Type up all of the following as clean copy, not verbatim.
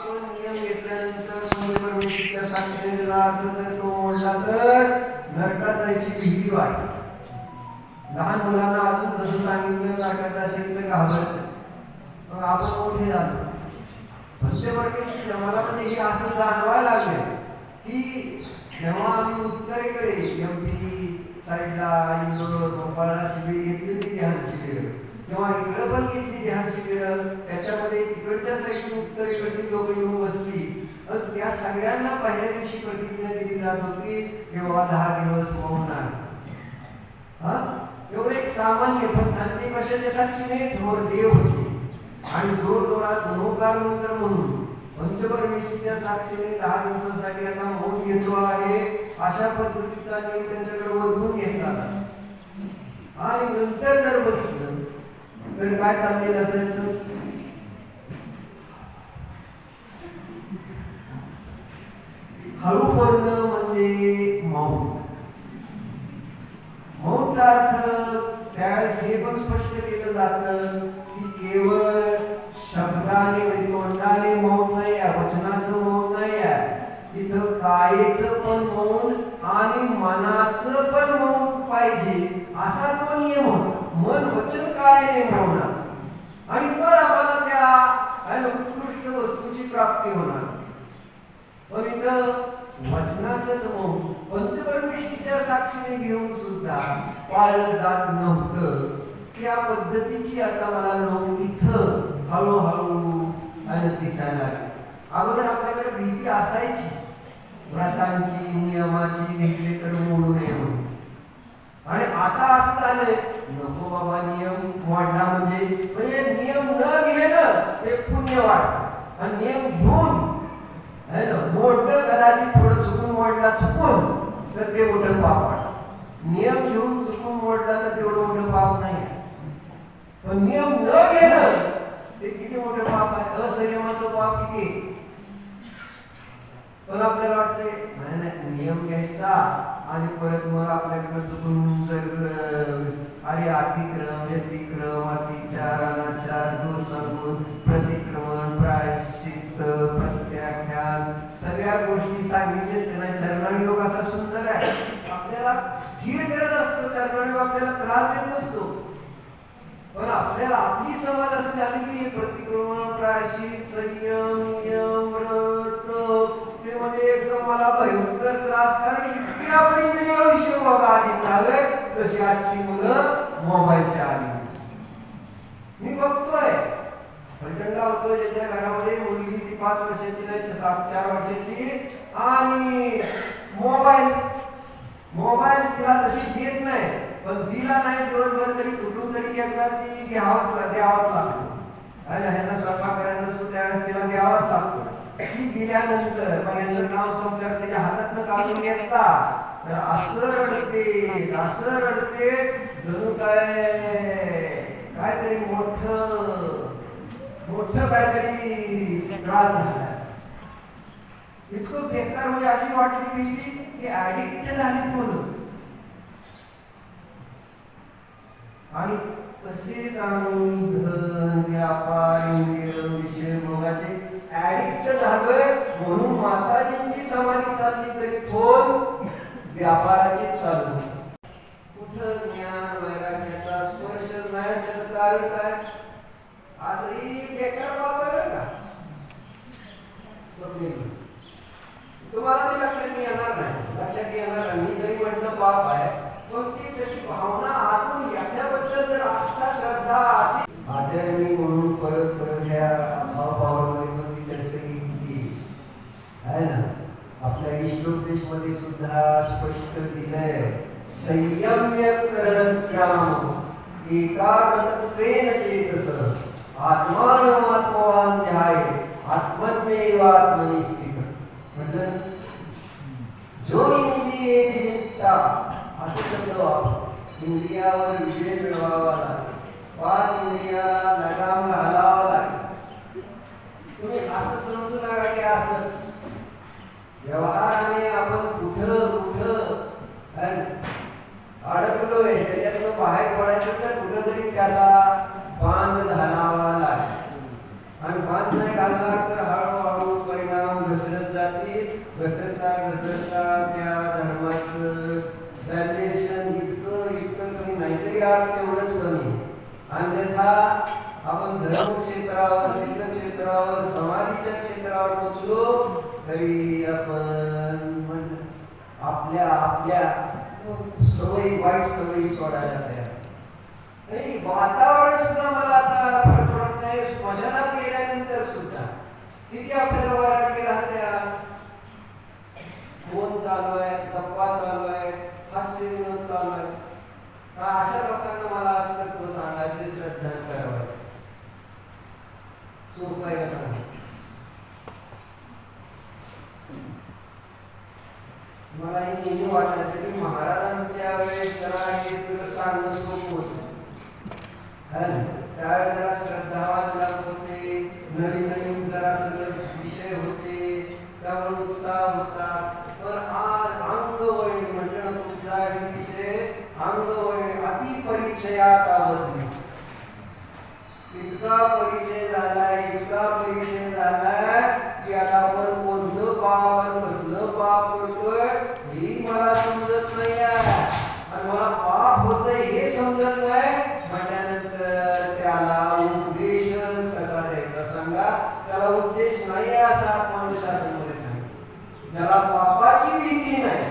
आपण नियम घेतल्यानंतर परमेश्वराच्या साक्षीने दिला अर्थ जर तो मोडला तर नरकात जायची भीती वाटते. लहान मुलांना अजून जसं सांगितलं नरकात असेल तर घाबरत. मग आपण मोठे झालो म्हणते परमेश्वर मला म्हणजे हे असं जाणवायला लागले की जेव्हा आम्ही उत्तरेकडे एमपी साईडला इंदोर भोपाळला शिबिर घेतली होती ध्यान शिबिर, तेव्हा इकडं पण घेतली ध्यान शिबिर. त्याच्यामध्ये तिकडच्या साईडची उत्तरेकडची लोक येऊन बसली. त्या सगळ्यांना पहिल्या दिवशी प्रतिज्ञा दिली जात होती तेव्हा 10 दिवस मौन आहे. एवढं एक सामान्य पण आणि ते कशाच्या साक्षीने थोर देव होते आणि जोर जोरात नमोकार मंत्र म्हणून पंचपरमेश्वरीच्या साक्षीने 10 दिवसासाठी आता मौन घेतो आहे. अशा पद्धतीचा नियम त्यांच्याकडे वधवून घेतला. आणि नंतर जर बघितलं तर काय चाललेलं असायचं, हळू बोलणं म्हणजे मौन. मौनचा अर्थ त्यावेळेस हे पण स्पष्ट केलं जातं की केवळ शब्दाने म्हणजे तोंडाने मौन नाही आहे, वचनाचं मौन नाही आहे. इथं कायेचं पण मौन आणि मनाचं पण मौन पाहिजे असा तो नियम होता. मन वचन काय नाही मौनाचं. आणि तर आम्हाला त्या उत्कृष्ट वस्तूची प्राप्ती होणार. पण इथं वचनाचंच मौन पंचपरमेश्वरीच्या साक्षीने घेऊन सुद्धा पाळलं जात नव्हतं. त्या पद्धतीची आता मला लोक इथं हळूहळू दिसायला लागली. अगोदर आपल्याकडे भीती असायची व्रतांची नियमाची, घेतले तर मोडू नये म्हणून. आणि आता असं झालंय नको बाबा नियम मोडला म्हणजे नियम न घेणं हे पुण्य वाटतं आणि नियम घेऊन मोडलं कदाचित थोडं चुकून मोडला चुकून तर ते मोठं पाप वाटतं. नियम घेऊन चुकून मोडला तर तेवढं मोठं पाप नाही. पण नियम न घेणं ते किती मोठं पाप आहे. असंयमाचं पाप किती. पण आपल्याला वाटतंय नाही नाही नियम घ्यायचा आणि परत मग आपल्याकडे चुकून जर अरे अतिक्रम व्यतिक्रम अतिचार अनाचार दोषागुण प्रतिक्रमण प्रायश्चित्त प्रत्याख्यान सगळ्या गोष्टी सांगितले त्यांना. चरणाळी योग असा सुंदर आहे, आपल्याला स्थिर करत असतो. चरणाळी योग आपल्याला त्रास देत नसतो. पण आपल्याला आपली समज असं झाली की प्रतिक्रमण प्रायश्चित संयम नियम व्रत ते म्हणजे एकदम मला भयंकर त्रास. कारण इतकी आपण इंद्रियाविषयी बघा आधी झालंय तशी आजची मुलं मोबाईलच्या आधी. मी बघतोय प्रचंड होतो ज्याच्या घरामध्ये मुलगी ती 5 वर्षाची नाही 4 वर्षाची आणि मोबाईल तिला तशी देत नाही. पण दिला नाही दिवसभर तरी कुठून तरी एकदा ती द्यावाच लागतो. आणि ह्यांना स्वयंपाक करायचं असतो त्यावेळेस तिला द्यावाच लागतो. ती दिल्यानंतर मग यांचं काम संपल्यावर त्याच्या हातातनं काढून घेतला तर असं रडते जणू काहीतरी मोठं काहीतरी त्रास झाला. इतकं बेकार म्हणजे अशी वाटली की ऍडिक्ट झालीत म्हणून. आणि तसेच आम्ही धन व्यापार इंद्रिय विषय भोगाचे ऍडिक्ट झालोय म्हणून माताजींची समाधी चालली तरी फोन व्यापाराचे चालू. कुठं ज्ञान वैराग्याचा स्पर्श नाही. त्याचं कारण काय असंही बेकार वापर का तुम्हाला ते लक्षात येणार नाही. मी जरी म्हटलं पाप आहे पण ती तशी भावना आतून याच्याबद्दल जर आस्था श्रद्धा असेल आचरणी म्हणून परत ह्या भावभावांमध्ये पण ती चर्चा केली आहे ना. आपल्या ईश्वरोपदेश मध्ये सुद्धा स्पष्ट दिलंय संयम्य करणग्राम एकाग्रतत्वेन चेतस आत्मानमात्मवान ध्याय आत्मन्येवात्मनि स्थित. म्हटलं जो इंद्रिये जिनिता असं शब्द वापर. इंद्रियावर विजय मिळवावा लागेल. 5 इंद्रिया लगाम घालावा लागेल. तुम्ही असं समजू नका की असंच व्यवहाराने आपण कुठं अडकलोय त्याच्यातून बाहेर पडायचं तर कुठंतरी त्याला बांध घालावा लागेल. आणि बांध नाही घालणार तर हळूहळू शिखरावर पोचलो तरी आपण आपल्या आपल्या सवयी, वाईट सवयी सोडायला तयार नाही. वातावरण सुद्धा मला आता फरक पडत नाही. स्मशानात गेल्यानंतर सुद्धा किती आपल्याला वैराग्य राहते. आज फोन चालू आहे, गप्पा चालू आहे, हास्य विनोद चालू आहे. अशा लोकांना मला असं तो सांगायचे, श्रद्धा करायचं सोपं आहे का सांगा? मला हे नेहमी वाटायचं की महाराजांच्या वेळेस जरा हे सगळं सांगणं सोपं होतं. त्यावेळेस जरा श्रद्धावान लोक होते, नवीन नवीन जरा सगळं विषय होते, त्यामुळे उत्साह होता. पण आज अंगवळणी म्हटलं ना, कुठलाही विषय अंगवळणी अति परिचयात आवडली. इतका परिचय झालाय, इतका परिचय झालाय की आता आपण कोणतं पाप आणि कसलं पाप करतोय ही मला समजत नाही आहे. आणि मला पाप होतंय हे समजत नाही म्हटल्यानंतर त्याला उपदेशच कसा द्यायचा सांगा? त्याला उपदेश नाही आहे असं आत्मविश्वासामध्ये सांगितलं. ज्याला पापाची भीती नाही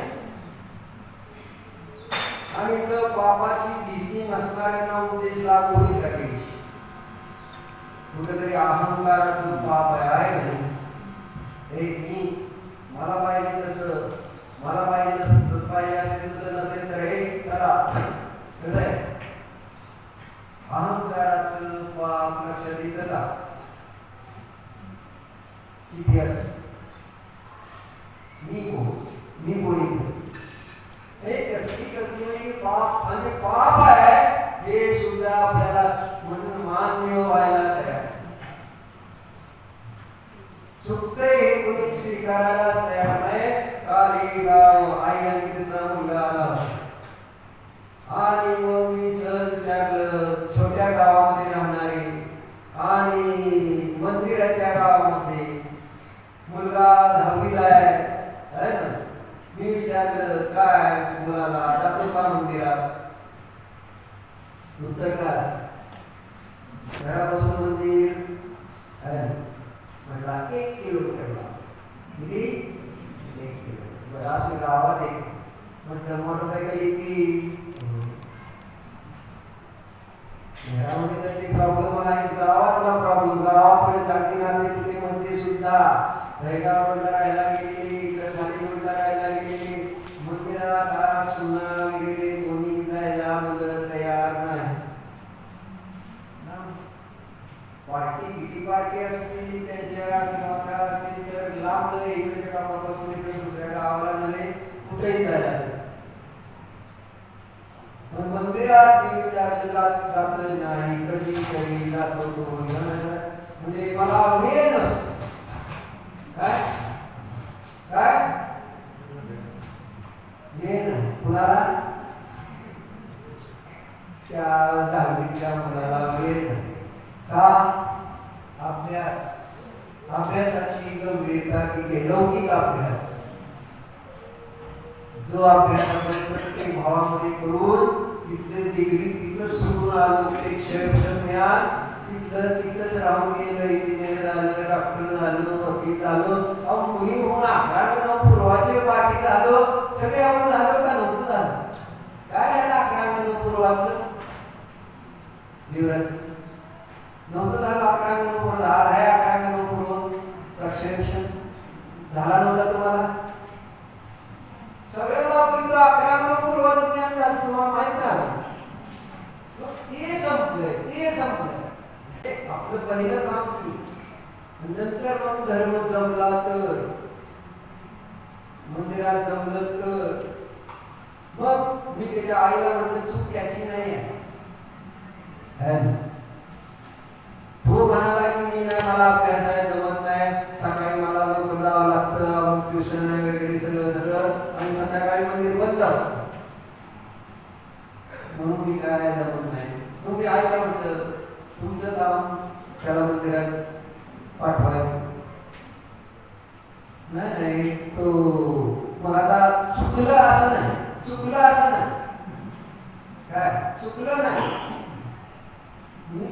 आणि तर पापाची भीती नसणाऱ्यांना उपदेश लागू होईल का? ते कुठेतरी अहंकाराचं पाप आहे म्हणून मी मला पाहिजे तसं, मला पाहिजे तसं पाहिजे असेल, तसं नसेल तर हे चला कसं आहे. अहंकाराचं पाप लक्षात येतं का? किती असं मी कोणी हे कसली पाप म्हणजे पाप आहे हे सुद्धा आपल्याला म्हणून मान्य व्हायला तयार. चुकतंय हे कोणी स्वीकारायला तयार नाही. काल एक गाव आई आणि तिचा मुलगा आला आणि मग मी सहज विचारलं, छोट्या गावामध्ये राहणारे आणि मंदिराच्या गावामध्ये मुलगा 10वीला आहे ना. मी विचारलं काय मुलाला जातो का मंदिरात? उत्तर काय? घरापासून मंदिर म्हटला 1 किलोमीटरला. किती? 1 किलोमीटर. असं गावात एक म्हटलं मोटरसायकल येते. घरामध्ये तर ते प्रॉब्लेम आहे, गावातला प्रॉब्लेम. गावापर्यंत जाती नाते तुम्ही म्हणते सुद्धा दहेगाव रोडला राहायला गेलेली, इकडे खाली रोडला राहायला गेलेली, मंदिरात सुना वगैरे कोणी जायला मुलं तयार नाही. पार्टी किती पार्टी असतील त्यांच्या किंवा काय असतील तर लांब नव्हे, इकडच्या गावापासून इकडे दुसऱ्या गावाला नव्हे, कुठेही जायला. पण मंदिरात मी विचारलं जातोय नाही, कधी कधी जातो तो म्हणजे मला वेळ नसतो. काय काय वेळ नाही कुणाला? त्या 10वीच्या मुलाला वेळ नाही. का? अभ्यासाची गंभीरता किती? लौकिक अभ्यास जो अभ्यास आपण प्रत्येक भावामध्ये करून तिथले डिग्री तिथं सुरून आलो, ते ज्ञान तिथंच राहून गेलं. इंजिनियर झालं, डॉक्टर झालो, वकील झालो, आपण मुली होऊन 11 पूर्वाचे पाठी झालो. सगळे आपण झालो का? नव्हतं झालं. काय झालं 11 पूर्वाचं? लिव्हराचं नव्हतं झालं. 11 पूर्व झाला आहे. 11 पूर्व प्रक्षेपण झाला नव्हता तुम्हाला? सगळ्यांना आपली 11 पूर्वाचं ज्ञान झालं, तुम्हाला माहित नाही. ते संपलंय. आपलं पहिलं काम की नंतर मग धर्म जमला तर, मंदिरात जमलं तर मग मी त्याच्या आईला म्हटलं चूक त्याची नाही आहे. तो म्हणाला की मी नाही, मला अभ्यास आहे, जमत नाही, सकाळी मला लवकर जावं लागतं, ट्युशन आहे वगैरे सगळं आणि संध्याकाळी मंदिर बंद असतं म्हणून मी काय जमत नाही. मग मी आईला म्हटलं तुमचं काम त्याला मंदिरात पाठवायचं नाही. तो मग आता चुकलं असं नाही काय चुकलं नाही,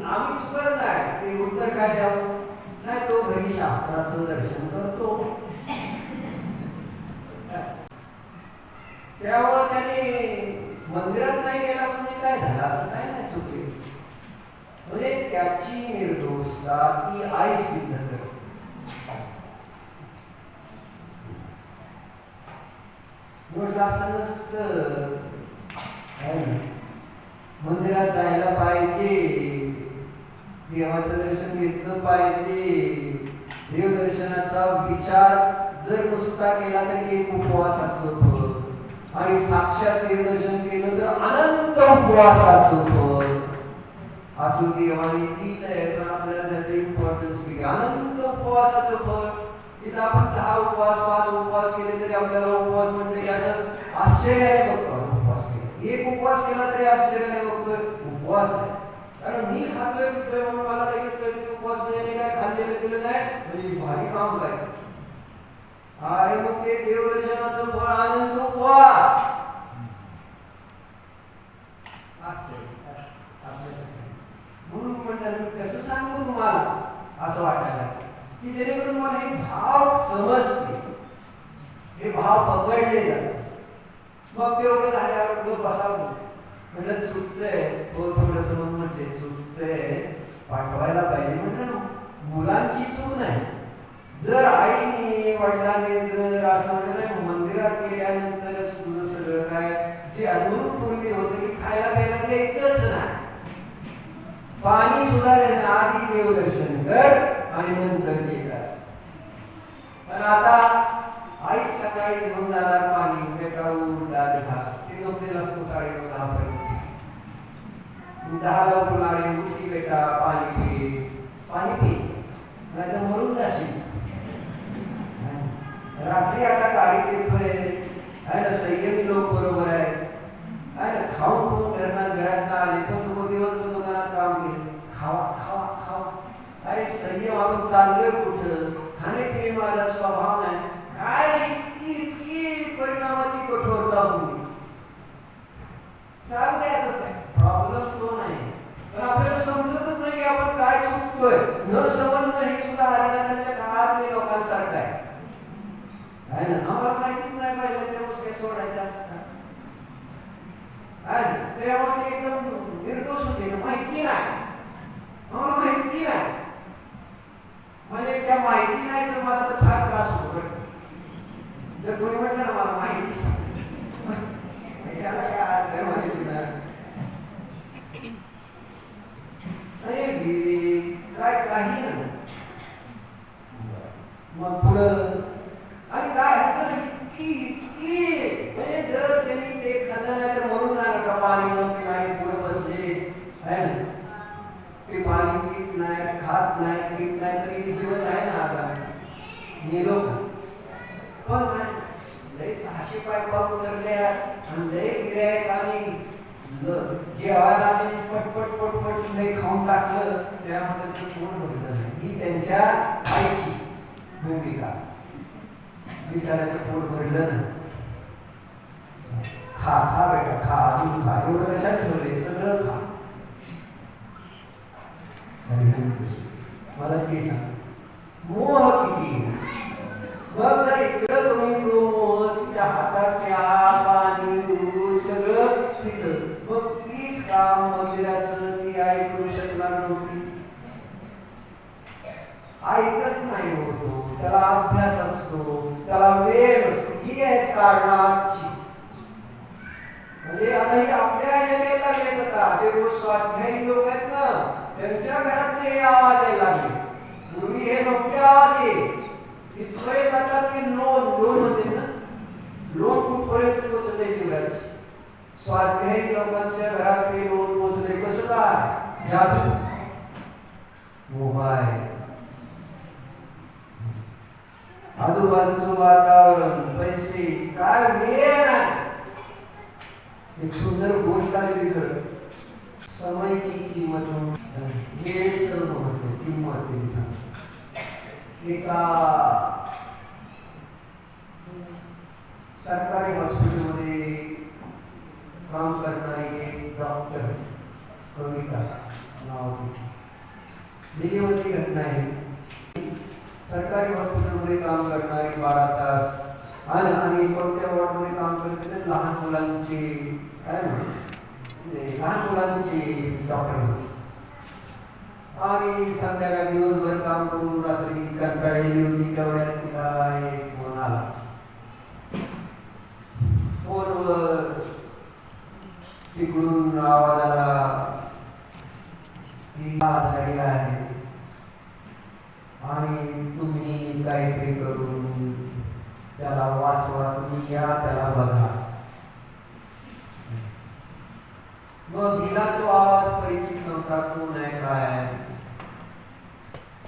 आम्ही चुकत नाही. ते उत्तर काय द्यावं? नाही तो घरी शास्त्राचं दर्शन करतो. त्यामुळे त्याने मंदिरात नाही गेला म्हणजे काय झालं असं काय नाही चुकले. म्हणजे त्याची निर्दोषता ती आई सिद्ध करते. म्हटलं असं नसतं, मंदिरात जायला पाहिजे, देवाचं दर्शन घेतलं पाहिजे. देवदर्शनाचा विचार जर नुसता केला तर एक उपवासाचं फळ, आणि साक्षात देवदर्शन केलं तर अनंत उपवासाचं फळ. असं देवाने दिलंय, पण आपल्याला त्याचं इम्पॉर्टन्स दिले. अनंत उपवासाचं फळ. इथं आपण 10 उपवास 5 उपवास केले तरी आपल्याला उपवास म्हणते की असं आश्चर्याने बघतो. उपवास केला, एक उपवास केला तरी आश्चर्याने बघतोय उपवास आहे. कारण मी खातोय पितोय म्हणून मला लगेच कळते उपवास म्हणजे काय खाल्लेलं केलं नाही म्हणजे भारी काम काय. अरे मग ते देवदर्शनाचं फळ आनंद उपवास असं म्हणून म्हटलं कसं सांगू तुम्हाला असं वाटायला की जेणेकरून मला हे भाव समजते, हे भाव पकडले जातात. मग ते वगैरे झाल्यावर बसावं म्हटलं चुकतंय हो थोडंसं, मग म्हटले चुकतंय पाठवायला पाहिजे. म्हटलं मुलांची चूक नाही. जर आईने वडिलांनी जर असं म्हटलं नाही मंदिरात गेल्यानंतरच तुझं सगळं काय जे अजून पूर्वी होतं की खायला प्यायला द्यायचंच नाही, पाणी सुद्धा देणं, आधी देवदर्शन कर आणि नंतर जे कर. पण आता आई सकाळी घेऊन जाणार पाणी, बेटा उठ दाद घास, ते झोपलेला असतो 9:30-10 पर्यंत. 10ला उठणार आहे, उठी बेटा पाणी पी, पाणी पी नाही तर मरून जाशील. रात्री आता गाडीत येतोय आहे ना, संयमी लोक बरोबर आहे ना, खाऊन खाऊन घरात आले पण तो दिवसभर दुकानात काम केलं, खावा खावा खावा. अरे संयम, आपण चाललोय कुठं, खाण्यापिणे माझा स्वभाव नाही काय, इतकी इतकी परिणामाची कठोरता होती. चालू आहे तसं आहे, प्रॉब्लेम तो नाही. पण आपल्याला समजतच नाही की आपण काय चुकतोय. न समजणं हे सुद्धा हरिनाथांच्या काळातल्या लोकांसारखं आहे ना. आम्हाला माहितीच नाही पाहिजे त्या गोष्टी सोडायच्या असतात. त्यामुळे ते एकदम निर्दोष होते, माहिती नाही, आम्हाला माहिती नाही. म्हणजे त्या माहिती नाहीच मला तर फार त्रास होतो. जर कोणी म्हटलं ना मला माहिती याला काय माहिती नाही काय काही नाही. मग पुढं आणि काय म्हटलं इतकी इतकी म्हणजे जर त्यांनी ते खाल्लं नाही तर म्हणून जाणार का पाणी न पिणारे पुढे बसलेले आहे ना, ते पाणी पीत नाही, खात नाही, पीत नाही तरी जीवन आहे ना आता नेलो. पण नाही लय 600 पायपा उतरल्या आणि लय गिऱ्हाईक आणि जेवायला आले पटपट पटपट लय खाऊन टाकलं, त्यामुळे पोट भरलं नाही. ही त्यांच्या आईची भूमिका. बिचाराचं पोट भरलं ना, खा खा बेटा खा, अजून खा, एवढं कशात ठेवलंय, सगळं खा. मला ते सांग मोह किती. मग जर इकडं तुम्ही तो मोह तिच्या हातात चहा पाणी दूध सगळं तिथं, मग तीच काम मंदिराचं ती आई करू शकणार नव्हती. ऐकत नाही होतो, त्याला अभ्यास असतो, त्याला वेळ नसतो. ही आहेत कारणं आजची. म्हणजे आता ही आपल्या यायला लागले आता ते रोज स्वाध्यायी लोक आहेत ना, त्यांच्या घरात हे आवाज यायला लागले. पूर्वी हे नव्हते आवाज येत. इथपर्यंत आता ते लोन म्हणते ना, लोन कुठपर्यंत पोहोचत आहे जीवनाची. स्वाध्यायी लोकांच्या घरात ते लोन पोहोचले. कसं काय? जादू, मोबाईल, आजूबाजूचं वातावरण, पैसे, काय वेळ नाही. एक सुंदर गोष्ट आली तिथं, समय की किंमत, वेळेचं महत्व, किंमत त्यांनी सांगितलं. एका सरकारी हॉस्पिटलमध्ये काम करणारी एक डॉक्टर, कविता नाव तिची, डिलिव्हरी घटना आहे. सरकारी हॉस्पिटलमध्ये काम करणारी 12 तास आणि कोणत्या वॉर्डमध्ये काम करते तर लहान मुलांची काय म्हणजे लहान मुलांची डॉक्टर होती आणि संध्याकाळी दिवसभर काम करून रात्री कंटाळलेली होती. तेवढ्यात तिला एक फोन आला. फोनवर तिकडून आवाज आला की आजारी आहे आणि तुम्ही काहीतरी करून त्याला वाचवा, तुम्ही या त्याला बघा. मग हिला तो आवाज परिचित नव्हता, कोण आहे काय आहे.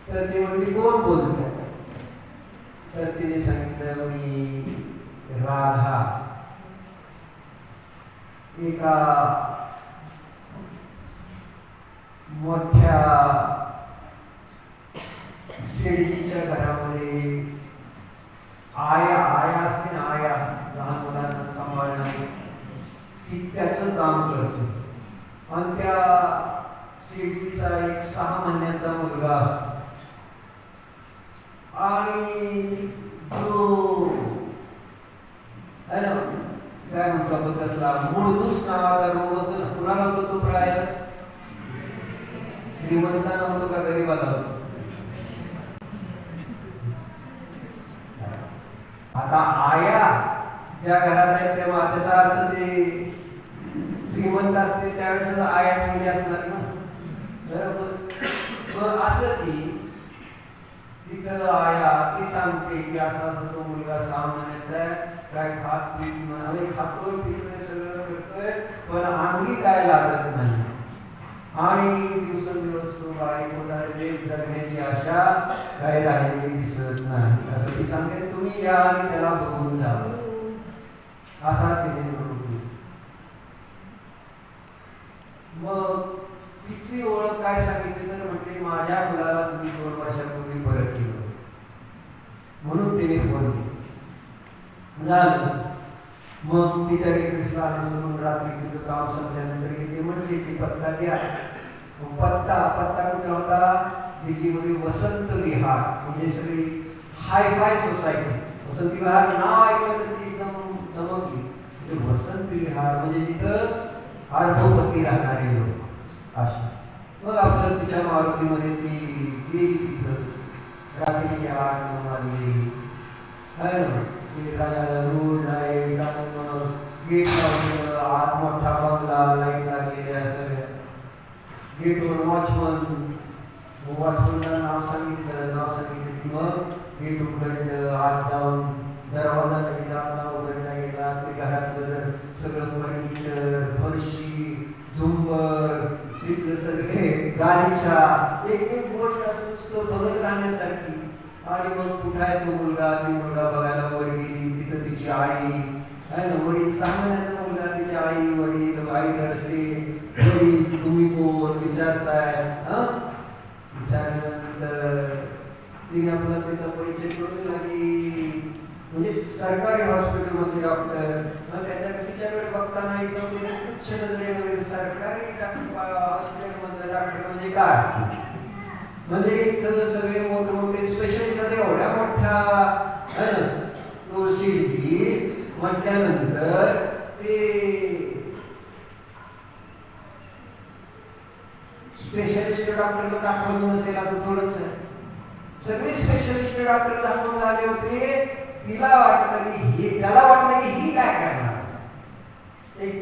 तर ते म्हणजे कोण बोलतंय. तर तिने सांगितलं मी राधा एका मोठ्या शेडजीच्या घरामध्ये आया असते ना, आया लहान मुलांना सांभाळणारी, ती त्याचं काम करते. आणि त्या शेडजीचा एक 6 महिन्याचा मुलगा असतो आणि जो है ना काय म्हणतो आपण त्याचा मूळदूस नावाचा रोग होतो ना. कुणाला होतो तो? प्राय श्रीमंतांना होतो का गरीबाला होतो? आता आया ज्या घरात आहेत तेव्हा त्याचा अर्थ ते श्रीमंत असते त्यावेळेस आया ठेवली असणार ना. बरोबर. असं ती तिथं आया ती सांगते की असा तो मुलगा 6 महिन्याचा आहे, काय खात पीत नाही, खातोय पितोय सगळं करतोय पण अंगी काय लागत नाही आणि दिवसेंदिवस तो बारीक होत आहे. जगण्याची आशा काय राहिलेली दिसत नाही असं ती सांगते. तुम्ही या आणि त्याला बघून जा असा तिने म्हणून. मग तिची ओळख काय सांगितली तर म्हटली माझ्या मुलाला तुम्ही 2 वर्षापूर्वी परत केलं म्हणून तिने फोन झालं. मग तिच्या रिक्वेस्टला अनुसरून रात्री तिचं काम संपल्यानंतर येते. म्हटली ती पत्ता द्या. पत्ता कुठला होता? दिल्लीमध्ये वसंत विहार म्हणजे सगळी हाय फाय सोसायटी. वसंत विहार नाव ऐकलं तर ती एकदम चमकली. म्हणजे वसंत विहार म्हणजे तिथं अर्धोपती राहणारे लोक अशी. मग आपलं तिच्या मारुतीमध्ये ती गेली. तिथं रात्रीची 8-9 वाजले आहे ना. रोड लाईट गेट लावलेलं, आत मोठा बंगला, लाईट लागलेल्या सगळ्या. गेटवर वॉचमनला नाव सांगितलं की मग गेट उघडलं. आत जाऊन दरवाजा लगेच आतला उघडला गेला. ते घरातलं सगळं फर्निचर, फरशी, झुंबर, तिथलं सगळे गालीचा, एक गोष्ट असं नुसतं बघत राहण्यासारखी. आणि मग कुठं आहे तो मुलगा? ती मुलगा बघायला वर गेली. तिथं तिची आई आहे ना, वडील 6 महिन्याचा मुलगा, तिची आई वडील. आई रडते. वडील तुम्ही कोण विचारताय? विचारल्यानंतर तिने आपला त्याचा परिचय करून दिला की म्हणजे सरकारी हॉस्पिटलमध्ये डॉक्टर. तिच्याकडे बघताना एकदम तुच्छ नजरेमध्ये सरकारी हॉस्पिटलमधलं डॉक्टर म्हणजे काय असतं. म्हणजे इथं सगळे मोठे स्पेशलिस्ट एवढ्या मोठ्या आहे ना तो शेडजी म्हटल्यानंतर ते स्पेशलिस्ट डॉक्टरला दाखवलं नसेल असं थोडंच. सगळे स्पेशलिस्ट डॉक्टर दाखवून आले होते. त्याला वाटलं की ही काय करणार. एक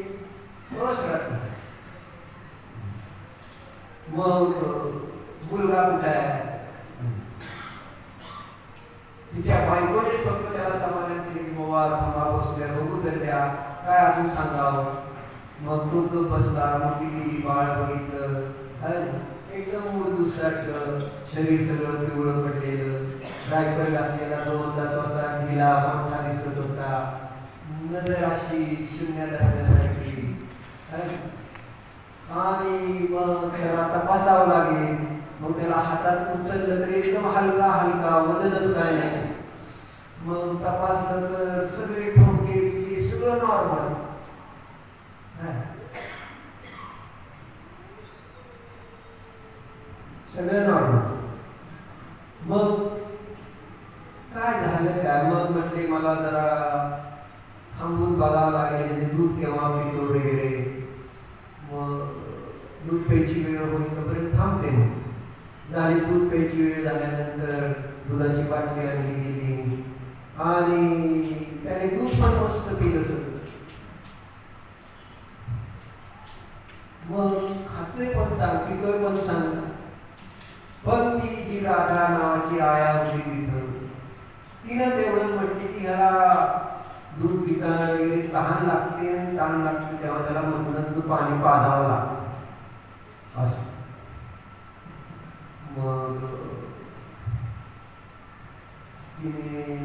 मग मुलगा कुठे आहे? तिच्या बायकोनेच फक्त त्याला समाधान केले की बाबा थांबा बसू द्या, बघू तर द्या, काय अजून सांगावं. मग तो गप बसला. मग ती गेली, बाळ बघितलं. एकदम मूळदुसारखं शरीर सगळं पिवळं पडलेलं. डायपर घातलेला, 2 तासाचा ढिला मोठा दिसत होता. नजर अशी शून्य धरण्यासारखी. आणि मग त्याला तपासावं लागेल. मग त्याला हातात उचललं तरी एकदम हलका वजनच काय नाही. मग तपासलं तर सगळे ठोके बिके सगळं नॉर्मल. सगळं नॉर्मल. मग काय झालं काय. मग म्हटले मला जरा थांबून बघावं लागेल दूध केव्हा पितो वगैरे. मग दूध प्यायची वेळ होईल तोपर्यंत थांबते. मग झाली दूध प्यायची वेळ झाल्यानंतर दुधाची बाटली आणली गेली आणि त्याने दूध पण मस्त पिलं सगळं. मग खातोय पण चांग पितोय पण चांगला. पण ती जी राधा नावाची आया होती तिथं, तिनं तेवढं म्हटली की ह्याला दूध पिताना वगैरे तहान लागते आणि तहान लागते तेव्हा त्याला मधनं पाणी पाजावं लागतं असं. मग तिने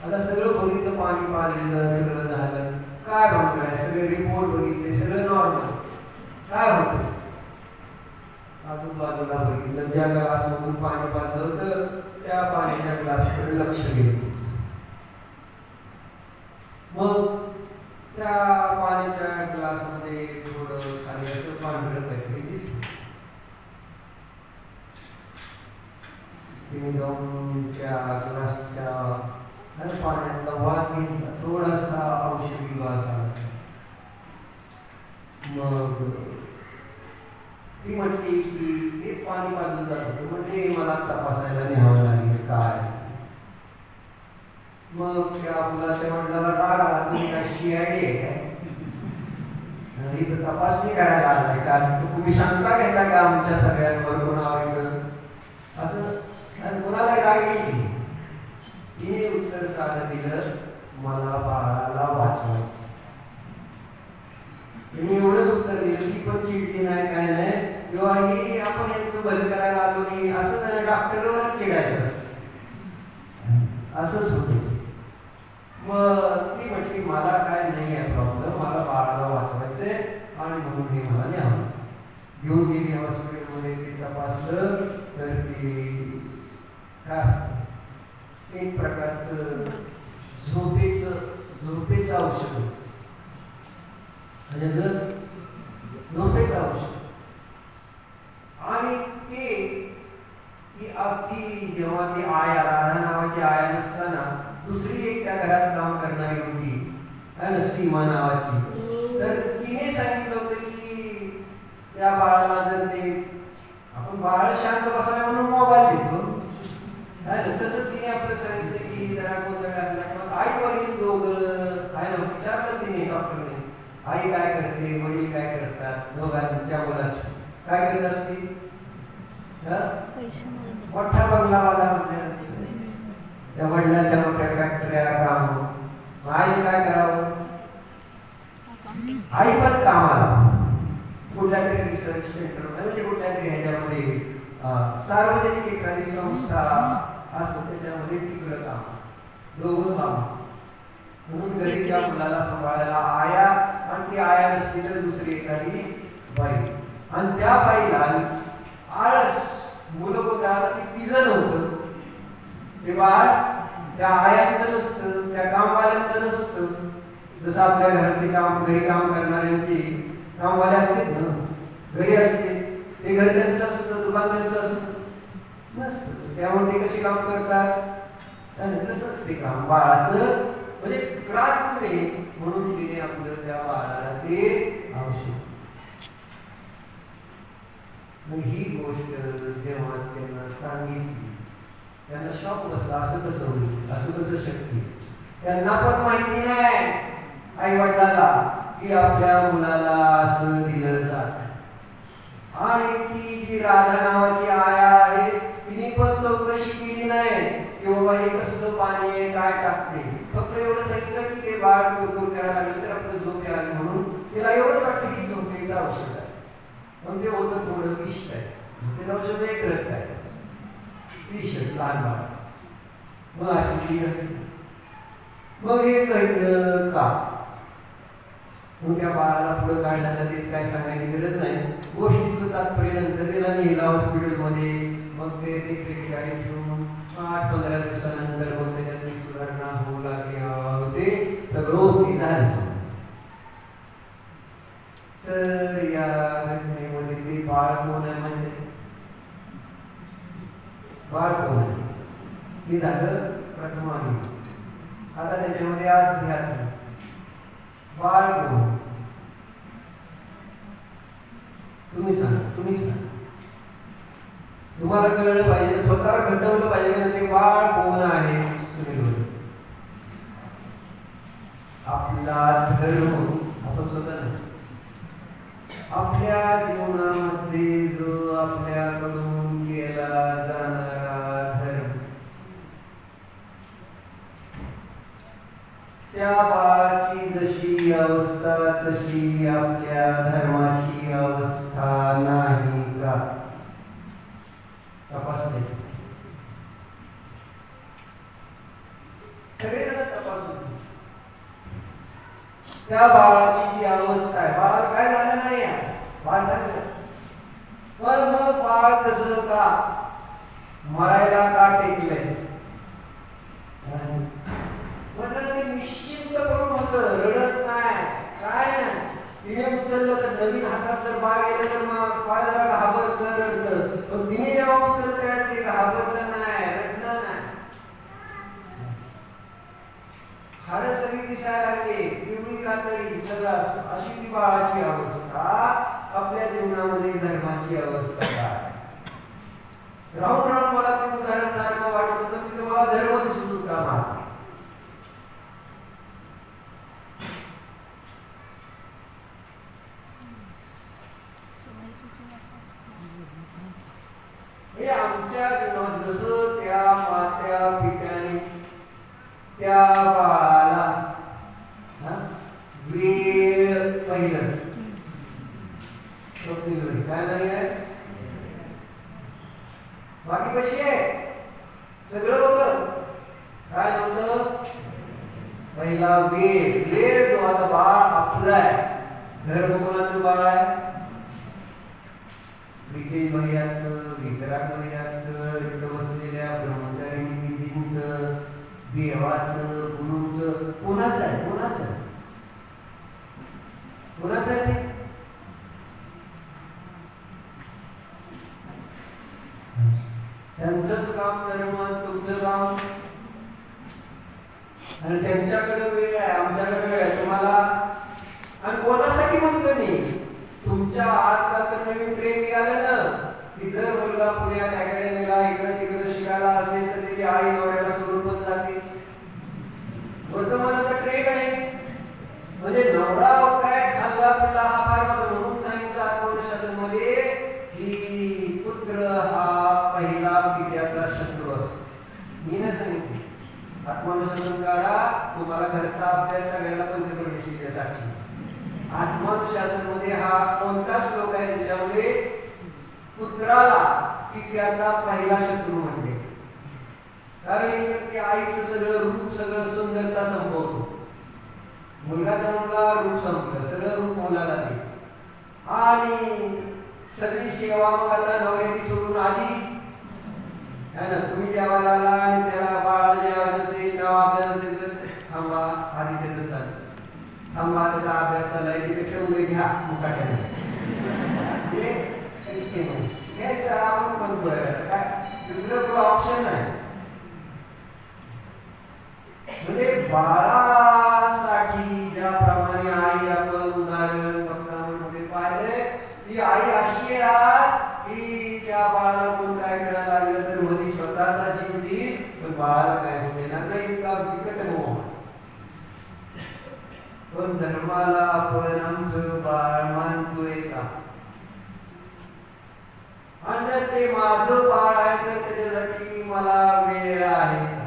आता सगळं बघितलं, पाणी पाजलं, सगळं झालं. काय म्हणताय, सगळे रिपोर्ट बघितले, सगळं नॉर्मल. काय होतं आजूबाजूला बघितलं, ज्या ग्लासमधून पाणी पाजलं होतं त्या पाण्याच्या ग्लासकडे लक्ष गेलं. मग त्या पाण्याच्या ग्लासमध्ये थोडं खाली असं पांढरं काहीतरी दिसलं. तिने जाऊन त्या ग्लासच्या पाण्यातला वास घेतला, थोडासा औषधी वास आला. मग ती म्हटली की एक पाणी पाजलं जात होतं, म्हणजे मला तपासायला न्यावं लागेल काय. मग त्या मुलाच्या वडिलाला राग आला, तुम्ही काय CID आहे काय, इथं तपासणी करायला आलाय का, तुम्ही शंका घेताय का आमच्या सगळ्यांवर कोणावर इथं असं. आणि कोणाला राग येईल. तिने उत्तर साधं दिलं, मला बाळाला वाचवायचं. तिने एवढंच उत्तर दिलं. ती पण चिडली नाही काय नाही, किंवा ही आपण यांचं बदल करायला आलो नाही असं नाही, डॉक्टरवरच चिडायचं असंच होतं. मग ती म्हटली मला काय नाही आहे प्रॉब्लेम, मला बाळाला वाचवायचंय आणि म्हणून हे मला न्यावं. घेऊन गेली हॉस्पिटलमध्ये. ते तपासलं तर ते काय असतं, एक प्रकारचं झोपेचं औषध होतं. म्हणजे जर झोपेचं औषध. आणि ती जेव्हा ती आया, राधा नावाची आया नसताना दुसरी एक त्या घरात काम करणारी होती सीमा नावाची, तर तिने सांगितलं होतं की त्या बाळाला जर ते आपण बाळ शांत बसायला म्हणून मोबाईल देतो, तसं तिने आपलं सांगितलं की जरा कोणत्या घातला. आई वडील दोघं आहे ना, विचारलं तिने डॉक्टरने, आई काय करते, वडील काय करतात, दोघांनी त्या मुलाची काय करत असते. मोठा बंगलावाला म्हणजे त्या वडिलांच्या मोठ्या फॅक्टऱ्या काम. आईने काय करावं, आई पण कामाला कुठल्या तरी रिसर्च सेंटर म्हणजे कुठल्या तरी ह्याच्यामध्ये सार्वजनिक एखादी संस्था असं त्याच्यामध्ये तिकडं काम, दोघं काम. म्हणून घरी त्या मुलाला सांभाळायला आया, आणि ती आया नसली तर दुसरी एखादी बाई. आणि त्या बाईला आळस, मुलं कोणत्या ती तिचं नव्हतं, ते बाळ त्या आयांचं नसतं, त्या कामवाल्यांचं नसतं. जसं आपल्या घराचे काम, घरी काम करणाऱ्यांचे कामवाले असतात ना, घरी असते, ते घर त्यांचं असतं, दुकान त्यांचं असतं नसतं. त्यामुळे ते कशी काम करतात, आणि तसंच ते काम बाळाचं, म्हणजे त्रास होऊ नये म्हणून तिने आपलं त्या बाळाला ते औषध. मग ही गोष्ट जेव्हा त्यांना सांगितली त्यांना शॉक बसला. असं कसं होईल, असं कसं शक्य. त्यांना पण माहिती नाही आई वडिलाला की आपल्या मुलाला असं दिलं जात. आणि ती जी राधा नावाची आया आहे तिने पण चौकशी केली नाही की बाबा हे कसलं पाणी आहे, काय टाकते. फक्त एवढं सांगितलं की ते बाळ कुरकुर करायला लागलं तर आपलं झोप आली, म्हणून तिला एवढं वाटलं की झोपेचं औषध आहे. मग ते होतं थोडं विष आहे, ते औषध एक रक्त आहे, विष लहान बाळ. मग अशी ती घडली. मग हे घडलं का, मग त्या बाळाला पुढं काय झालं ते काय सांगायची गरज नाही. गोष्टीचं तात्पर्य नंतर त्याला नेला हॉस्पिटलमध्ये. मग ते ठिकाणी ठेवून 8-15 दिवसानंतर मग त्याच्यातली सुधारणा होऊ लागली, ते सगळं ओके झालं. तर या घटनेमध्ये ते बाळ कोण आहे, म्हणजे बाळ कोण, हे झालं प्रथमानी. आता त्याच्यामध्ये अध्यात्म. बाळ कोण? तुम्ही सांगा. तुम्हाला कळलं पाहिजे, स्वतःला घटवलं पाहिजे ना ते बाळ कोण आहे. सुनील, आपला धर्म. आपण स्वतः नाही, आपल्या जीवनामध्ये जो आपल्याकडून केला जाणारा धर्म, त्या बाळाची जशी अवस्था तशी आपल्या धर्माची अवस्था नाही का? तपासले सगळेजण तपासून. त्या बाळाची जी अवस्था आहे, बाळाला काय झालं नाही, बाळ झालं पण मग बाळ कसं का मरायला का टेकलंय? म्हटलं ना ते निश्चिंत करून होतं, रडत नाही काय नाही. तिने उचललं तर नवीन हातात जर बाळ गेलं तर मग बाळ जरा घाबरतं, रडतं. पण तिने जेव्हा उचललं त्यावेळेस ते घाबरलं नाही, रडलं नाही. हाडं सगळी दिसायला लागली, पिवळी कातडी सगळं. अशी ती बाळाची अवस्था. आपल्या जीवनामध्ये धर्माची अवस्था काय? राहून राहून मला ते उदाहरण सारखं वाटत होतं, तिथं मला धर्म दिसत होता माझा. आमच्या जीवनात जसं त्या मात्या पित्याने त्या बाळाला वेळ पहिलं काय नाही आहे, बाकी कशी आहे सगळं होतं, काय नव्हतं. पहिला वेळ जो आता बाळ आपलं आहे. धर्म कोणाचं बाळ आहे? रितेश भैयाचं, विक्रांत भैयाचं, इथं बसलेल्या ब्रह्मचारिणी दिदींचं, देवाचं, गुरुचं. कोणाचं आहे? कोणाचं आहे? कोणाचं आहे ते? त्यांचंच काम धर्म, तुमचं काम. आणि त्यांच्याकडे वेळ आहे, आमच्याकडे वेळ आहे. तुम्हाला आणि कोणासाठी म्हणतो मी? तुमच्या आजकाल तर नवीन ट्रेन निघालं ना, की जर मुलगा पुण्यात अकॅडमीला इकडे तिकडे शिकायला असेल तर त्याची आई नवऱ्याला सोडून पण जाते. वर्तमानाचा ट्रेंड आहे. म्हणजे नवरा काय खाल्ला पिल्ला हा फार म्हणून सांगितलं आत्मनुशासन मध्ये की पुत्र हा पहिला पित्याचा शत्रू असतो. मी नाही सांगितलं. आत्मनुशासन काढा, तुम्हाला घरचा अभ्यास सगळ्याला पंचपरमेश्वरीच्या साक्षी. आत्मनुशासन मध्ये हा कोणता श्लोक आहे त्याच्यामध्ये पुत्राला पित्याचा पहिला शत्रू म्हणते. कारण एक आईचं सगळं रूप, सगळं सुंदरता संपवतो. मुलगा जन्मला, रूप संपलं, सगळं रूप मुलाला दे. आणि सगळी सेवा मग आता नवऱ्याची सोडून आधी है ना. तुम्ही जेवायला आला आणि त्याला बाळाला जेवायचं असेल तेव्हा अभ्यास असेल तर थांबा, आधी त्याचं चालतं. थांबा, त्याचा अभ्यास आलाय तिथे ठेवून घ्या मुकाट्याने. सिस्टीम घ्यायचं आपण पण बरं काय, दुसरं पुढं ऑप्शन नाही. म्हणजे बाळासाठी ज्याप्रमाणे आई, आपण उदाहरण भक्तांमध्ये पाहिले, ती आई अशी आहे की त्या बाळाला कोण काय करायला लागलं तर मध्ये स्वतःचा जीव देईल, पण बाळाला काय होऊ देणार नाही. इतका बिकट मोह. पण धर्माला आपण आमचं बाळ मानतोय का? आणि जर ते माझं बाळ आहे तर त्याच्यासाठी मला वेळ आहे का?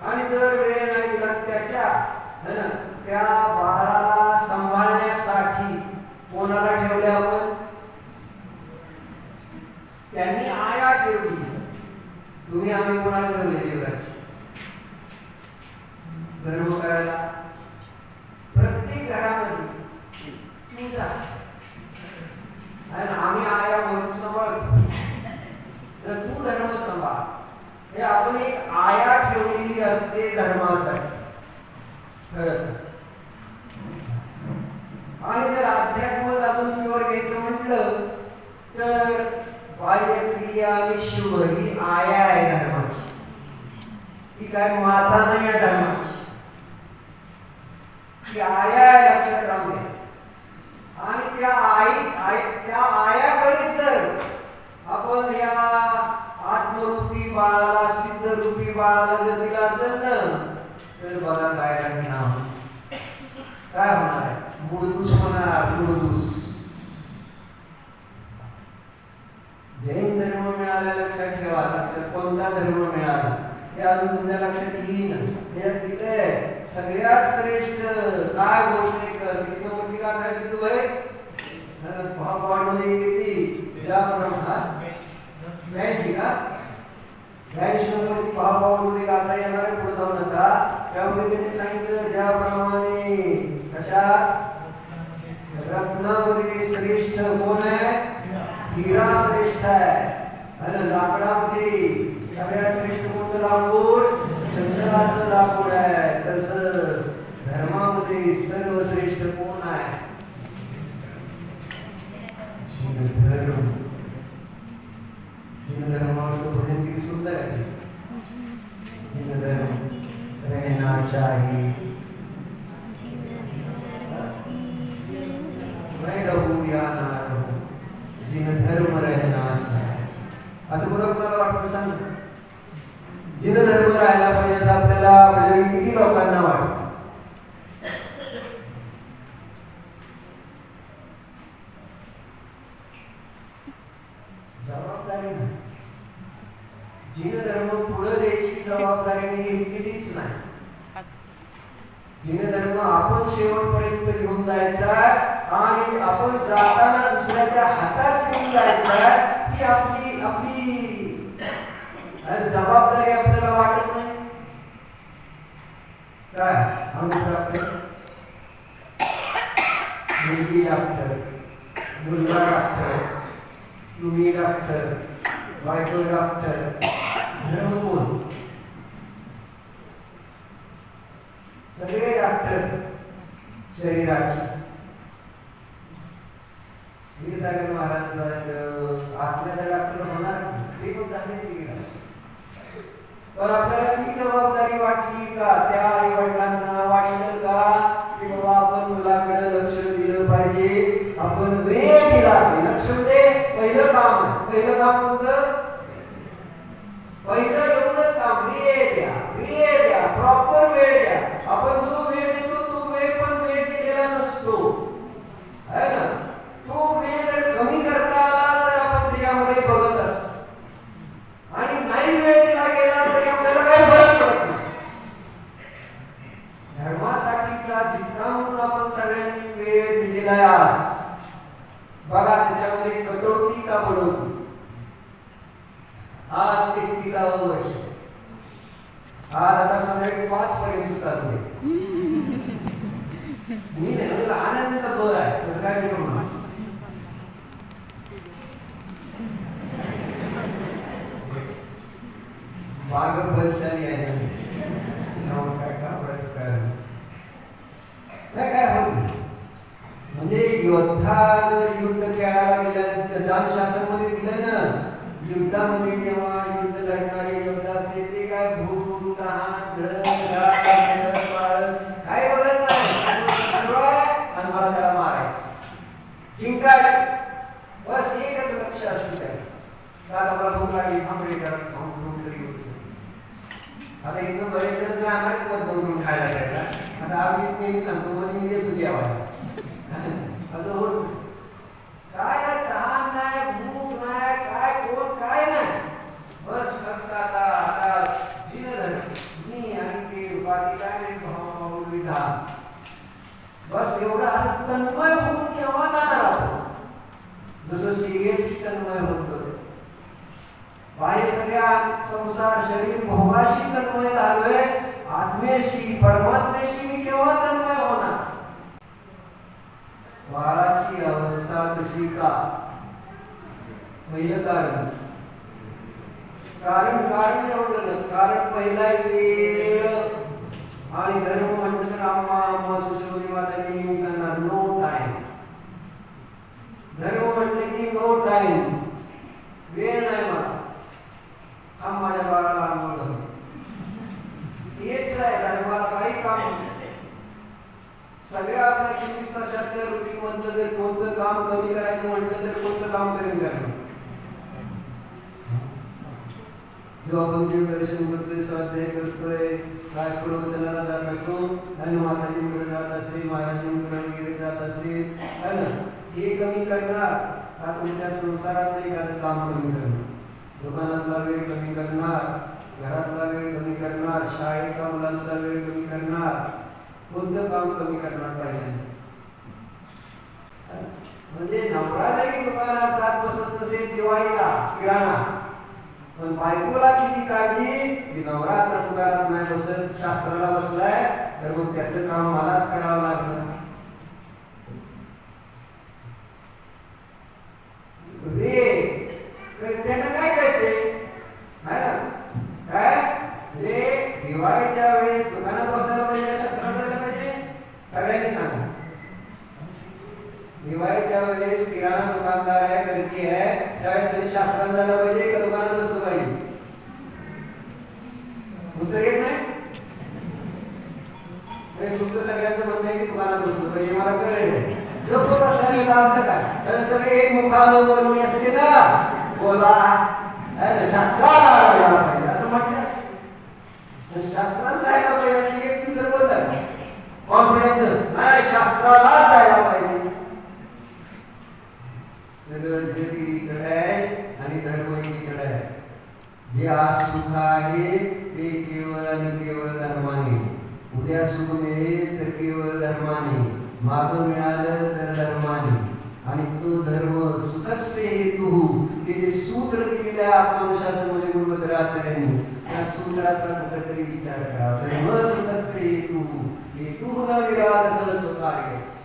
आणि जर वेळ नाही दिला त्या बाळाला सांभाळण्यासाठी कोणाला ठेवले आपण? त्यांनी आया ठेवली. तुम्ही आम्ही कोणाला ठेवले? देवराची धर्म करायला. प्रत्येक घरामध्ये तू जा आणि आम्ही आया म्हणून सांभाळतो. तू धर्म सांभाळ. हे आपण एक आया ठेवलेली असते धर्मासाठी खरं. आणि जर अध्यात्म अजून प्युअर घ्यायचं म्हटलं तर बाह्य प्रिय आणि शुभ ही आया आहे धर्माची. ती काय माता नाही आहे धर्माची, ती आया आहे, लक्षात राहू द्या. आणि त्या त्या आयाकडे जर आपण या आत्मरूपी बाळाला, सिद्धरूपी बाळाला जर दिला असेल ना, तर बघा काय करणार, काय होणार आहे. मूळदूस होणार, मूळदूस. जैन धर्म मिळाला, लक्षात ठेवा. लक्षात कोणता धर्म मिळाला हे अजून तुमच्या लक्षात येईल. त्यात दिलंय सगळ्यात श्रेष्ठ काय गोष्ट आहे. किती नंबरची काय करायची तू भाई मध्ये किती ज्या ब्रह्मास 82 का 82 नंबरची भावभावामध्ये गाता येणार आहे. पुढे जाऊन आता त्यामध्ये त्यांनी सांगितलं ज्याप्रमाणे कशा रत्नामध्ये श्रेष्ठ कोण आहे, हिरा श्रेष्ठ आहे. आणि लाकडामध्ये सगळ्यात श्रेष्ठ कोणतं लाकूड, चंदनाचं लाकूड आहे. तसंच धर्मामध्ये सर्वश्रेष्ठ कोण आहे, धर्म. जिन धर्माचं भजन किती सुंदर आहे. जिन धर्म रहना चाहिए, मैं रहूं या ना रहूं, जिन धर्म रहना चाहिए. असं कोणाला वाटतं सांग. जिन धर्म राहायला पाहिजे आपल्याला, आपल्या किती लोकांना वाटतं. जबाबदारी नाही. जिन धर्म पुढे द्यायची जबाबदारी मी घेतलेलीच नाही. जिन धर्म आपण शेवटपर्यंत घेऊन जायचा आणि आपण जाताना दुसऱ्याच्या हातात घेऊन जायचा, ही आपली आपली जबाबदारी आपल्याला वाटत नाही काय. आम्ही डॉक्टर, मुलगी डॉक्टर, मुलगा डॉक्टर, तुम्ही डॉक्टर, बायको डॉक्टर. धर्म कोण, सगळे डॉक्टर शरीराचे. वीरसागर महाराज आत्म्याचा डॉक्टर होणार, ते पण झाले. पण आपल्याला ती जबाबदारी वाटली का, त्या आई वडिलांना वाटलं का की बाबा आपण मुलाकडे लक्ष दिलं पाहिजे, आपण वेळ दिला पाहिजे. लक्ष म्हणजे पहिलं काम, पहिलं काम कोणतं, पहिलं एवढंच काम, वेळ द्या, वेळ द्या, प्रॉपर वेळ द्या. आपण जो वेळ देतो तो वेळ पण वेळ दिलेला नसतो है ना. तो वेळ जर कमी करता आला तर आपण त्याच्यामध्ये बघत असतो, आणि नाही वेळ दिला गेला तरी आपल्याला काही फरक पडत नाही. धर्मासाठीचा जितका म्हणून आपण सगळ्यांनी वेळ दिलेला आहे आज, बघा त्याच्यामध्ये कटोती का बढवती. आज 33वे वर्ष, आज आता सगळे 5 पर्यंत चालू आहे. मी नाही आनंद बर आहे, तसं काय करू नका. बाग बलशाली आहे काय कापडाचं कारण नाही काय होत. म्हणजे योद्धा युद्ध खेळायला गेल्या, दान शासनमध्ये दिलं ना, युद्धामध्ये जेव्हा युद्ध लढणारे योद्धा असते ते काय भूम तहान घर काय बघत नाही, आणि मला त्याला मारायचं, जिंकायचं, बस एकच लक्ष असतं त्याला. आता मला भूक लागली, थांबले त्याला खाऊन तरी होत. आता इथं बरेच जण जाणार बनवून खायला गेला. आता आम्ही नेहमी सांगतो म्हणजे मी देतो जेवायला, असं होत काय नाही, तहान नाही, भूक नाही, काय कोण काय नाही, बस फक्त आता आता जिन मी आणि ते बाकी काय नाही, भाऊ विधान, बस एवढं. असं तन्मय होऊन केव्हा जाणार आपण, जसं सिरियलची तन्मय होतं. बाहेर सगळ्या संसार शरीर भोगाशी तन्मय झालोय, आत्म्याशी परमात्म्याशी मी केव्हा तन्मय होणार. बाळाची अवस्था कशी का, पहिलं कारण एवढं, कारण पहिला वेळ. आणि धर्म म्हटलं तर आम्हा सुश्रोती माता नेहमी सांगणार नो टाइम. धर्म म्हटलं की नो टाइम, वेळ नाही मला. जो आपण देवदर्शन करतोय, स्वाध्याय करतोय, काय प्रवचनाला जात असो आणि माताजींकडे जात असेल, महाराजांकडे वगैरे जात असेल, है ना, हे कमी करणार का तुमच्या संसारात एखादं काम कमी करणार, दुकानातला वेळ कमी करणार, घरातला वेळ कमी करणार, शाळेचा मुलांचा वेळ कमी करणार, कोणतं काम कमी करणार पाहिजे? म्हणजे नवरा जरी दुकानात जात बसत नसेल दिवाळीला किराणा, पण बायकोला किती काळजी की नवरा आता दुकानात नाही बसत, शास्त्राला बसलाय, तर मग त्याचं काम मलाच करावं लागलं. त्यांना काय कळते काय म्हणजे दिवाळीच्या वेळेस दुकानात बसायला पाहिजे, शास्त्राला जायला पाहिजे, सगळ्यांनी सांगा. दिवाळीच्या वेळेस किराणा दुकानदार आहे, गर्दी आहे, त्यावेळेस त्यांनी शास्त्राला जायला पाहिजे का दुकानात बसलं पाहिजे? उत्तर येत नाही. तुमचं सगळ्यांचं म्हणणं आहे की दुकानात बसलं पाहिजे, मला कळलं. लोक प्रश्नाला अर्थ काय सगळे एक मुखानं बोलणे असते ना, बोला शास्त्राला जायला पाहिजे असं म्हटलं, शास्त्राला जायला पाहिजे असं एक सुंदर बोलतात कॉन्फिडन्स नाही, शास्त्राला जायला पाहिजे. सगळं जग इकडे आहे आणि धर्म इकडे आहे. जे आज सुख आहे ते केवळ आणि केवळ धर्माने, उद्या सुख मिळेल तर केवळ धर्माने, माग मिळालं तर धर्माने, आणि तो धर्म सुखस्य हेतु, ते जे सूत्र दिलेलं आहे आत्मनुशासनामध्ये गुरुभद्राचार्यांनी, त्या सूत्राचा कुठेतरी विचार करा. धर्म सुखस्य हेतु, हेतु न विराधक स्वकार्यच,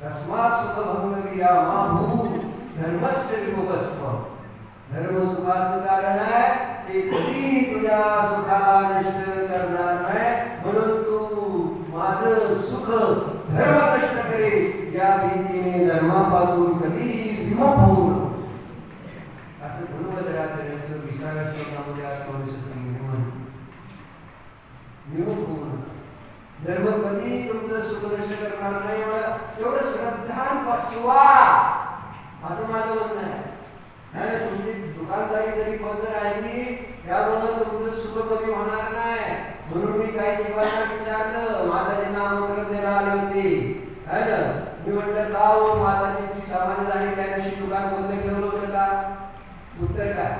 तस्मात् सुखभंग विया मा भू धर्मस्य विमुखस्व. धर्म सुखाचं कारण आहे, ते कधी तुझ्या सुखाला नष्ट करणार नाही, म्हणून तू माझं सुख धर्म नष्ट करेल या भीतीने धर्मापासून कधी विमुख होऊ नको, असं गुरुभद्राचार्यांचं 20व्या श्लोकामध्ये आत्मविश्वासाने म्हणून विमुख होऊ नका. धर्म कधी तुमचं सुख नष्ट करणार नाही, एवढं श्रद्धान बसवा असं माझं म्हणणं आहे. तुमची दुकानदारी जरी बंद राहिली त्यामुळे तुमचं सुख कमी होणार नाही. म्हणून मी काही जीवांना विचारलं, माताजींना आमंत्रण द्यायला आले होते, है ना, मी म्हटलं का हो माताजींची समाधी झाली त्या दिवशी दुकान बंद ठेवलं होतं का? उत्तर काय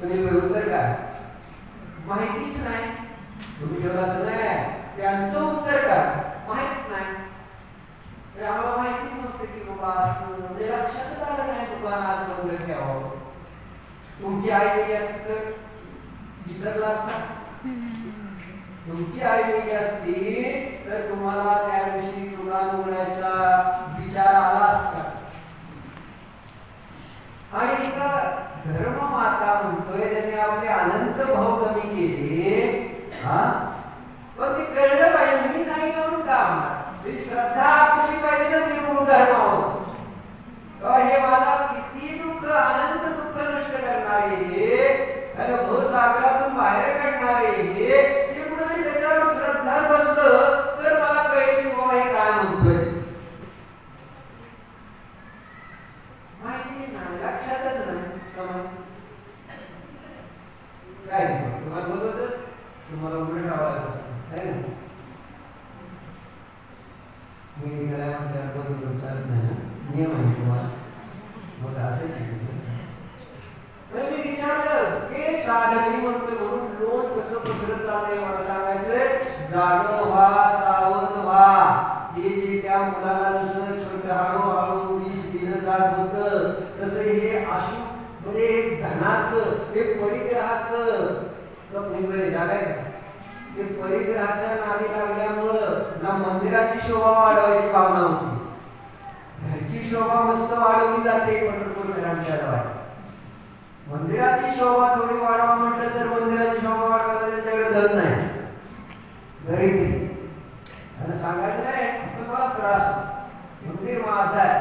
सुनील भाई, उत्तर काय? माहितीच नाही. तुम्ही ठेवलं असं नाही, त्यांचं उत्तर काय? माहित नाही. आम्हाला माहितीच नव्हतं की बाबा असं, म्हणजे लक्षातच आलं नाही दुकान आज बंद ठेवावं. तुमची आई गेली असती तर विसरला असता, तुमची आई गेली असती तर तुम्हाला त्या दिवशी दुकान उघडायचा विचार आला असता. आणि इथं धर्ममाता म्हणतोय त्यांनी आपले अनंत भाव कमी केले, पण ते कळलं पाहिजे. मी सांगितलं म्हणून का होणार? श्रद्धा कशी पाहिजे ना ती गुरु धर्मावर. हे मला किती दुःख, अनंत दुःख नष्ट करणारे हे आणि भवसागरातून बाहेर काढणारे हे कुठेतरी त्याच्यावर श्रद्धा बसलं तर मला कळेल की बाबा हे काय म्हणतोय. माहिती नाही, लक्षातच नाही. समज काय तुम्हाला बोलत तुम्हाला उलट आवाज असं आहे ना, मी निघाल्या म्हटल्यावर बरोबर चालत नाही ना, नियम आहे तुम्हाला. मग असं मी विचारलं की साधन मी म्हणतोय म्हणून लोक कसं पसरत चाललंय मला सांगायचंय. जागं व्हा, सावध व्हा. हे जे त्या मुलाला जसं छोटं हळूहळू विष दिलं जात होतं, तसं हे आशु म्हणजे धनाचं, हे परिग्रहाचं ते परिग्रहाच्या नादी लागल्यामुळं ना मंदिराची शोभा वाढवायची भावना होती. घरची शोभा मस्त वाढवली जाते पंढरपूर घरांच्या द्वारे. मंदिराची शोभा थोडी वाढवा म्हटलं तर मंदिराची शोभा वाढवायला त्यांच्याकडे धन नाही, घरी आणि सांगायचं नाही पण मला त्रास, मंदिर माझं आहे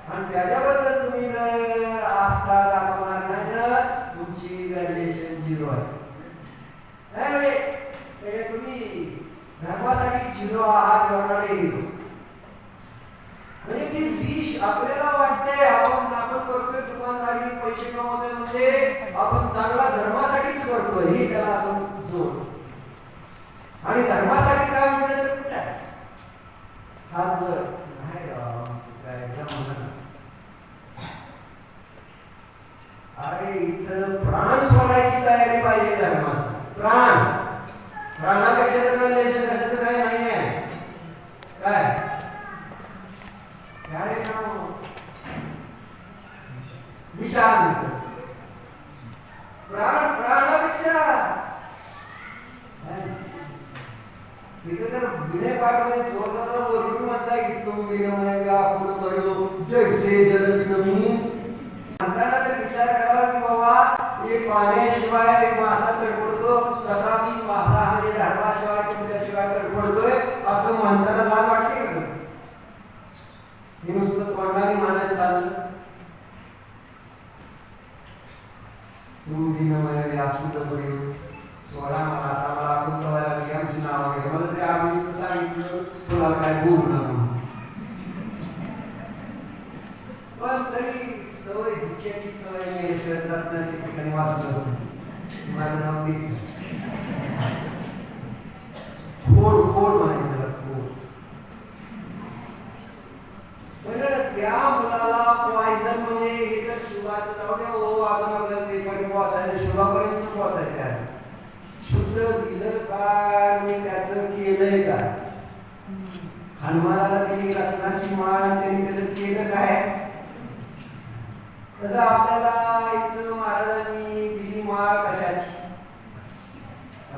आणि त्याच्याबद्दल तुम्ही जर आस्था दाखवणार नाही ना, तुमची व्हॅल्युएशन 0 आहे. तुम्ही धर्मासाठी 0 आहात एवढा नाही. म्हणजे ती विष आपल्याला वाटते आपण करतोय दुकानदारी, पैसे कमवतोय म्हणजे आपण चांगला धर्मासाठी तोही त्याला आपण जोड. आणि धर्मासाठी काय म्हटलं तर कुठे आहे हात वर नाही राव काय म्हणा. अरे इथं प्राण सोडायची तयारी पाहिजे धर्मासाठी. प्राणापेक्षा तर लेशन कशाचं काय नाही आहे काय रे नाव निशांत प्राणापेक्षा तिथे तर विनय पाठमध्ये जोरदार वरून म्हणताय की तुम विनमय व्याकुल भयो जैसे जल विनमी. म्हणताना तर विचार करावा की बाबा एक पाण्याशिवाय एक मासा तडफडतो तसा मी माझा म्हणजे धर्माशिवाय तुमच्याशिवाय तडफडतोय असं म्हणताना लाज वाटते का? मी नुसतं तोंडाने मानायला चाललं. तुम विनमय व्याकुल भयो सोळा मला आता मला आपण कवायला लागली आमची नावं घ्या. मला तरी आधी सांगितलं तुला काय बोलू नका म्हणून. पण तरी सवय जितक्याची सवय मेल्याशिवाय जात नाही असे ठिकाणी वाचलं. माझं नाव तेच खोड म्हणायचं त्याला खोड. म्हणजे त्या मुलाला पॉयझन म्हणजे हे तर शुभाचं जाऊ द्या हो अजून आपल्याला ते पण पोहोचायचं शुभापर्यंत पोहोचायचं आहे. शुद्ध दिलं काय मी त्याचं केलंय काय. हनुमानाला दिली रत्नाची माळ आणि त्यांनी त्याचं केलं काय. तसं आपल्याला इथं महाराजांनी दिली माळ कशाची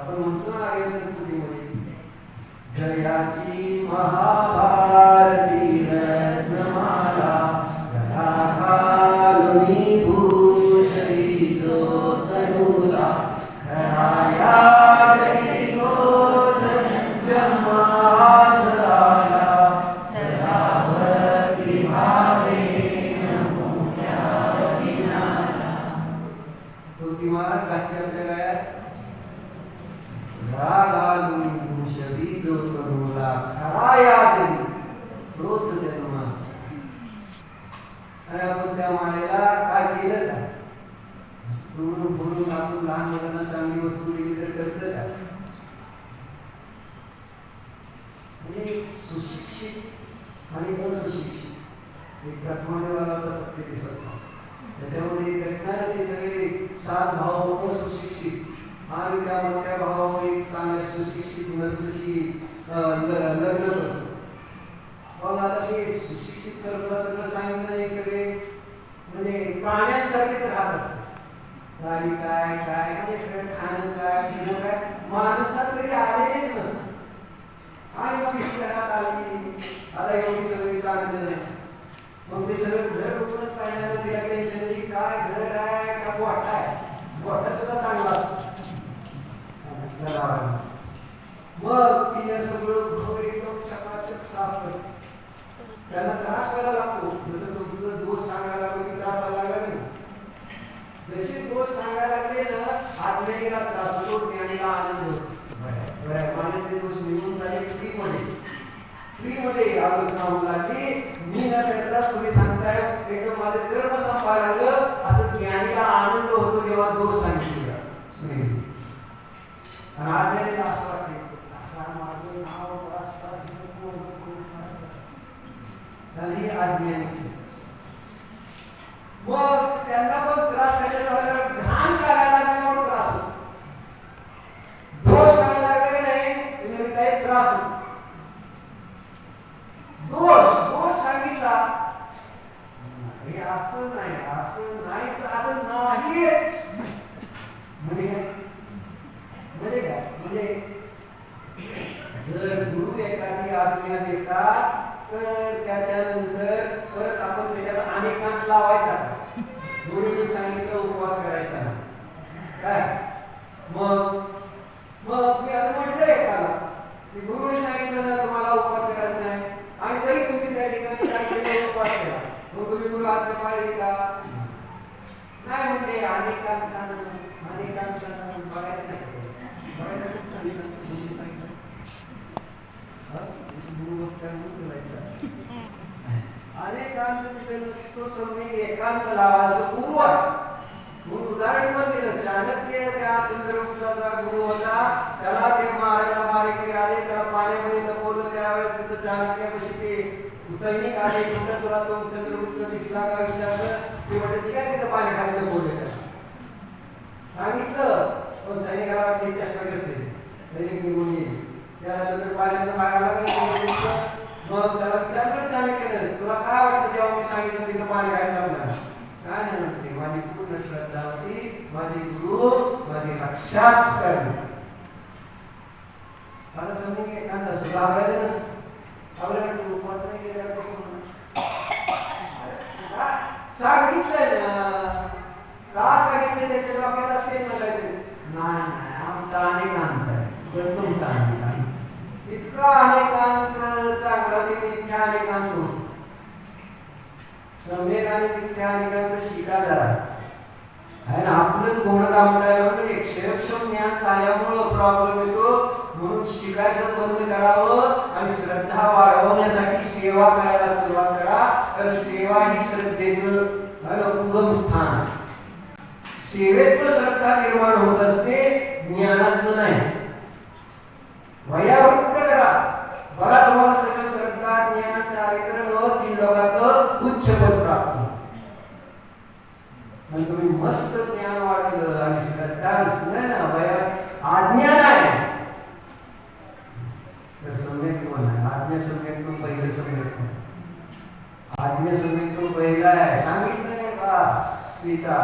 आपण म्हणतो ना स्तुतीमध्ये जयाची महाभारती रत्नमाला घालुनी भूषवितो तनूला खराया एकांत लावायचं पूर्व आहे. म्हणून उदाहरण पण दिलं चाणक्य त्या चंद्र तुझा गुरु होता, त्याला ते मारायला मारेकरी आले, त्याला पाण्यामध्ये लपवलं. त्यावेळेस तिथं चाणक्यापाशी ते सैनिक आले. कुठं तुला तो चंद्रगुप्त दिसला का विचारलं. ते म्हटलं ठीक आहे, तिथं पाण्याखाली लपवलं. त्याला सांगितलं, पण सैनिकाला वाटली चेष्टा करते. सैनिक निघून येईल. त्यानंतर पाण्याचं बाहेर आला. मग त्याला विचारलं चाणक्यानं, तुला काय वाटतं जेव्हा मी सांगितलं तिथं पाण्याखाली लपणार? काय नाही म्हणते, माझी पूर्ण श्रद्धा होती, माझी गुरु माझी रक्षाच करणे. आता समजून एखादा सुद्धा आपल्याला आपल्याकडे उपवास नाही केल्यावर कसं सांगितलंय ना, का सांगितलं त्याच्या डोक्यात असेल नाही, आमचा अनेकांत आहे, तुमचा अनेकांत इतका अनेकांत चांगला ते मिथ्या अनेकांत होत. सम्यक आणि मिथ्या अनेकांत शिका जरा आहे ना. आपलंच घोडं दामटायला म्हणजे क्षेत्रक्षम ज्ञान झाल्यामुळं प्रॉब्लेम येतो. म्हणून शिकायचं बंद करावं आणि श्रद्धा वाढवण्यासाठी सेवा करायला सुरुवात करा. कारण सेवा ही श्रद्धेचं उगम स्थान. सेवेत श्रद्धा निर्माण होत असते, ज्ञानात नाही. वयावृत्त करा बघा, तुम्हाला सगळं श्रद्धा ज्ञान चारित्र्य 3 लोकात उच्च पद प्राप्त. आणि तुम्ही मस्त ज्ञान वाढवलं आणि श्रद्धा नाही ना, वयात आज्ञा नाही तर सम्यक कोण आहे? आज्ञा सम्यक तो पहिलं सम्यक. आज्ञा सम्यक तो पहिला आहे. सांगितलं का सीता